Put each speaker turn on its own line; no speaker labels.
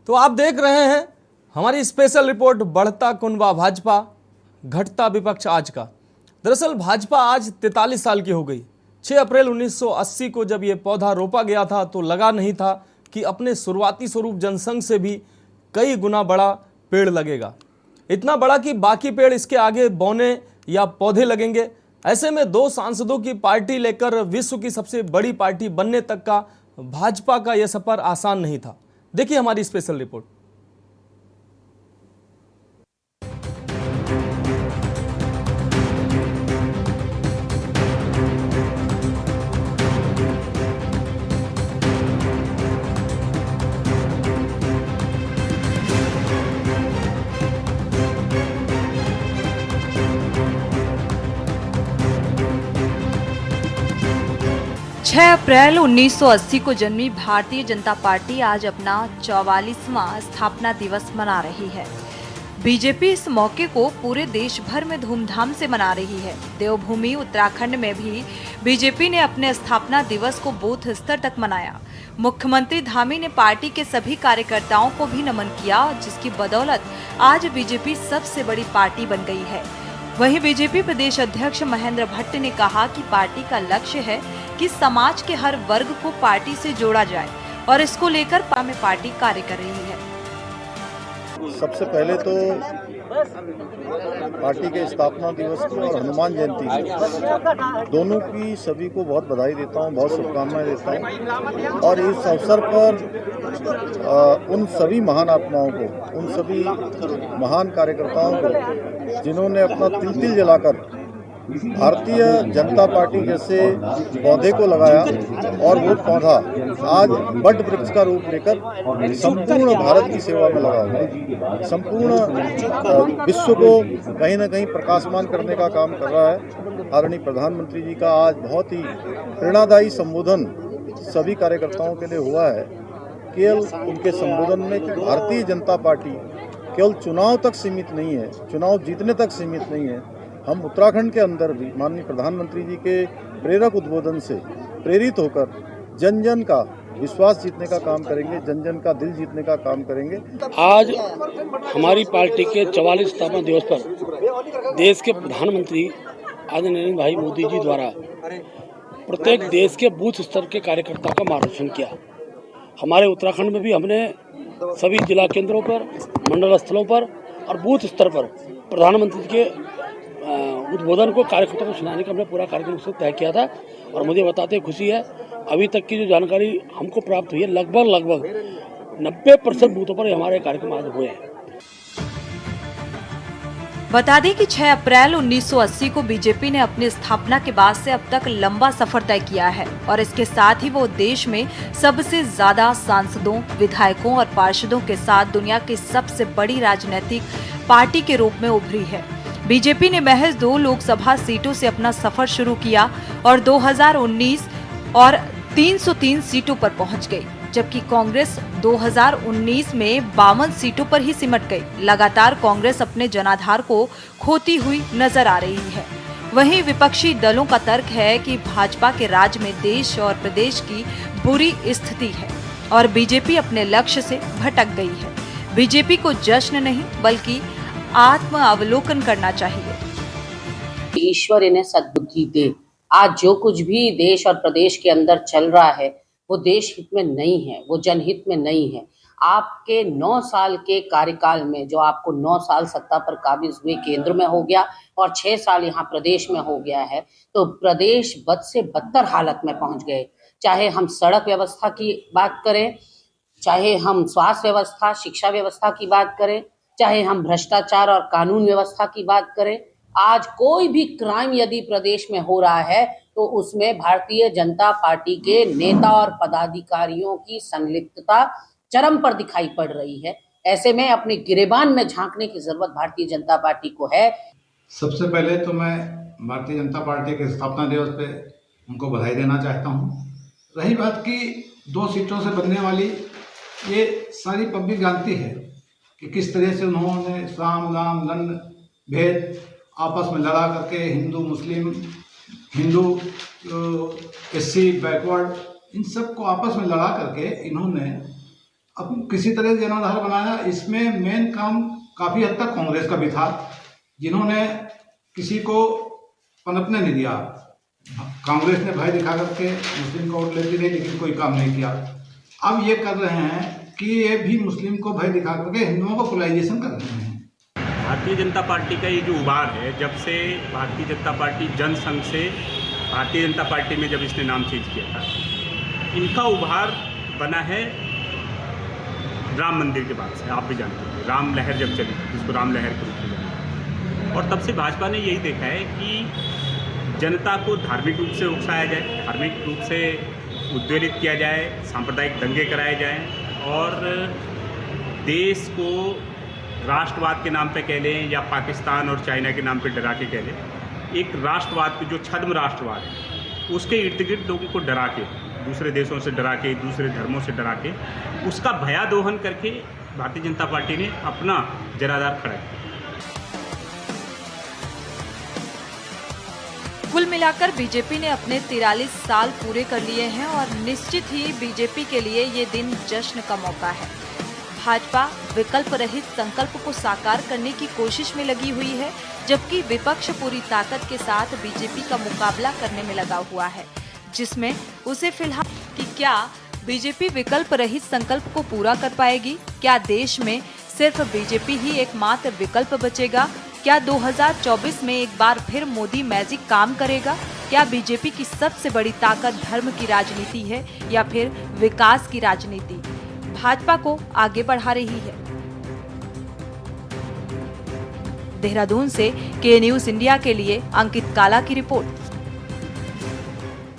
तो आप देख रहे हैं हमारी स्पेशल रिपोर्ट बढ़ता कुनबा भाजपा, घटता विपक्ष आज का। दरअसल भाजपा आज 43 साल की हो गई। 6 अप्रैल 1980 को जब ये पौधा रोपा गया था तो लगा नहीं था कि अपने शुरुआती स्वरूप जनसंघ से भी कई गुना बड़ा पेड़ लगेगा। इतना बड़ा कि बाकी पेड़ इसके आगे बौने या पौधे लगेंगे। ऐसे में 2 सांसदों की पार्टी लेकर विश्व की सबसे बड़ी पार्टी बनने तक का भाजपा का यह सफर आसान नहीं था। देखिए हमारी स्पेशल रिपोर्ट।
छह अप्रैल 1980 को जन्मी भारतीय जनता पार्टी आज अपना 44वां स्थापना दिवस मना रही है। बीजेपी इस मौके को पूरे देश भर में धूमधाम से मना रही है। देवभूमि उत्तराखंड में भी बीजेपी ने अपने स्थापना दिवस को बूथ स्तर तक मनाया। मुख्यमंत्री धामी ने पार्टी के सभी कार्यकर्ताओं को भी नमन किया, जिसकी बदौलत आज बीजेपी सबसे बड़ी पार्टी बन गई है। वहीं बीजेपी प्रदेश अध्यक्ष महेंद्र भट्ट ने कहा कि पार्टी का लक्ष्य है कि समाज के हर वर्ग को पार्टी से जोड़ा जाए और इसको लेकर पार्टी कार्य कर रही है।
सबसे पहले तो पार्टी के स्थापना दिवस की और हनुमान जयंती की दोनों की सभी को बहुत बधाई देता हूं, बहुत शुभकामनाएं देता हूं। और इस अवसर पर उन सभी महान आत्माओं को, उन सभी महान कार्यकर्ताओं को जिन्होंने अपना तिल जलाकर भारतीय जनता पार्टी जैसे पौधे को लगाया और वो पौधा आज बट वृक्ष का रूप लेकर संपूर्ण भारत की सेवा में लगा हुआ है, संपूर्ण विश्व को कहीं ना कहीं प्रकाशमान करने का काम कर रहा है। आदरणीय प्रधानमंत्री जी का आज बहुत ही प्रेरणादायी संबोधन सभी कार्यकर्ताओं के लिए हुआ है। केवल उनके संबोधन में कि भारतीय जनता पार्टी केवल चुनाव तक सीमित नहीं है, चुनाव जीतने तक सीमित नहीं है। हम उत्तराखंड के अंदर भी माननीय प्रधानमंत्री जी के प्रेरक उद्बोधन से प्रेरित होकर जन जन का विश्वास जीतने का काम करेंगे, जन जन का दिल जीतने का काम करेंगे।
आज हमारी पार्टी के 44 स्थापना दिवस पर देश के प्रधानमंत्री आदरणीय नरेंद्र भाई मोदी जी द्वारा प्रत्येक देश के बूथ स्तर के कार्यकर्ता का मार्गदर्शन किया। हमारे उत्तराखंड में भी हमने सभी जिला केंद्रों पर, मंडल स्थलों पर और बूथ स्तर पर प्रधानमंत्री के उद्बोधन को कार्यकर्ताओं को सुनाने का हमने पूरा कार्यक्रम से तय किया था। और मुझे बताते खुशी है, अभी तक की जो जानकारी हमको प्राप्त हुई है, लगभग 90% बूथों पर हमारे कार्यक्रम आज हुए हैं।
बता दें कि 6 अप्रैल 1980 को बीजेपी ने अपनी स्थापना के बाद से अब तक लंबा सफर तय किया है और इसके साथ ही वो देश में सबसे ज्यादा सांसदों, विधायकों और पार्षदों के साथ दुनिया की सबसे बड़ी राजनीतिक पार्टी के रूप में उभरी है। बीजेपी ने महज 2 लोकसभा सीटों से अपना सफर शुरू किया और 2019 और 303 सीटों पर पहुंच गई, जबकि कांग्रेस 2019 में 52 सीटों पर ही सिमट गई। लगातार कांग्रेस अपने जनाधार को खोती हुई नजर आ रही है। वहीं विपक्षी दलों का तर्क है कि भाजपा के राज में देश और प्रदेश की बुरी स्थिति है और बीजेपी अपने लक्ष्य से भटक गई है। बीजेपी को जश्न नहीं बल्कि आत्म अवलोकन करना चाहिए।
ईश्वर इन्हें सद्बुद्धि दे। आज जो कुछ भी देश और प्रदेश के अंदर चल रहा है वो देश हित में नहीं है, वो जनहित में नहीं है। आपके 9 साल के कार्यकाल में जो आपको 9 साल सत्ता पर काबिज हुए केंद्र में हो गया और 6 साल यहाँ प्रदेश में हो गया है, तो प्रदेश बद से बदतर हालत में पहुंच गए। चाहे हम सड़क व्यवस्था की बात करें, चाहे हम स्वास्थ्य व्यवस्था, शिक्षा व्यवस्था की बात करें, चाहे हम भ्रष्टाचार और कानून व्यवस्था की बात करें, आज कोई भी क्राइम यदि प्रदेश में हो रहा है तो उसमें भारतीय जनता पार्टी के नेता और पदाधिकारियों की संलिप्तता चरम पर दिखाई पड़ रही है। ऐसे में अपने गिरेबान में झांकने की जरूरत भारतीय जनता पार्टी को है।
सबसे पहले तो मैं भारतीय जनता पार्टी के स्थापना दिवस पे उनको बधाई देना चाहता हूँ। रही बात की 2 सीटों से बनने वाली, ये सारी पब्लिक जानती है कि किस तरह से उन्होंने साम दाम दंड भेद आपस में लड़ा करके हिंदू मुस्लिम, हिंदू एससी बैकवर्ड, इन सब को आपस में लड़ा करके इन्होंने अब किसी तरह से जनाधार बनाया। इसमें मेन काम काफ़ी हद तक कांग्रेस का भी था, जिन्होंने किसी को पनपने नहीं दिया। कांग्रेस ने भय दिखा करके मुस्लिम को वोट लेती रही, लेकिन कोई काम नहीं किया। अब ये कर रहे हैं कि ये भी मुस्लिम को भय दिखा करके हिंदुओं को पोलराइजेशन कर रहे हैं।
भारतीय जनता पार्टी का ये जो उभार है, जब से भारतीय जनता पार्टी जनसंघ से भारतीय जनता पार्टी में जब इसने नाम चेंज किया था, इनका उभार बना है राम मंदिर के बाद से। आप भी जानते हैं राम लहर जब चली, जिसको राम लहर के रूप में जाना, और तब से भाजपा ने यही देखा है कि जनता को धार्मिक रूप से उकसाया जाए, धार्मिक रूप से उद्वेलित किया जाए, सांप्रदायिक दंगे कराए जाएं, और देश को राष्ट्रवाद के नाम पे कह लें या पाकिस्तान और चाइना के नाम पे डरा के कह लें, एक राष्ट्रवाद की जो छद्म राष्ट्रवाद है उसके इर्द गिर्द लोगों को डरा के, दूसरे देशों से डरा के, दूसरे धर्मों से डरा के, उसका भयादोहन करके भारतीय जनता पार्टी ने अपना जनाधार खड़ा किया।
कुल मिलाकर बीजेपी ने अपने 43 साल पूरे कर लिए हैं और निश्चित ही बीजेपी के लिए ये दिन जश्न का मौका है। भाजपा विकल्प रहित संकल्प को साकार करने की कोशिश में लगी हुई है, जबकि विपक्ष पूरी ताकत के साथ बीजेपी का मुकाबला करने में लगा हुआ है, जिसमें उसे फिलहाल कि क्या बीजेपी विकल्प रहित संकल्प को पूरा कर पाएगी? क्या देश में सिर्फ बीजेपी ही एकमात्र विकल्प बचेगा? क्या 2024 में एक बार फिर मोदी मैजिक काम करेगा? क्या बीजेपी की सबसे बड़ी ताकत धर्म की राजनीति है या फिर विकास की राजनीति भाजपा को आगे बढ़ा रही है? देहरादून से के न्यूज़ इंडिया के लिए अंकित काला की रिपोर्ट।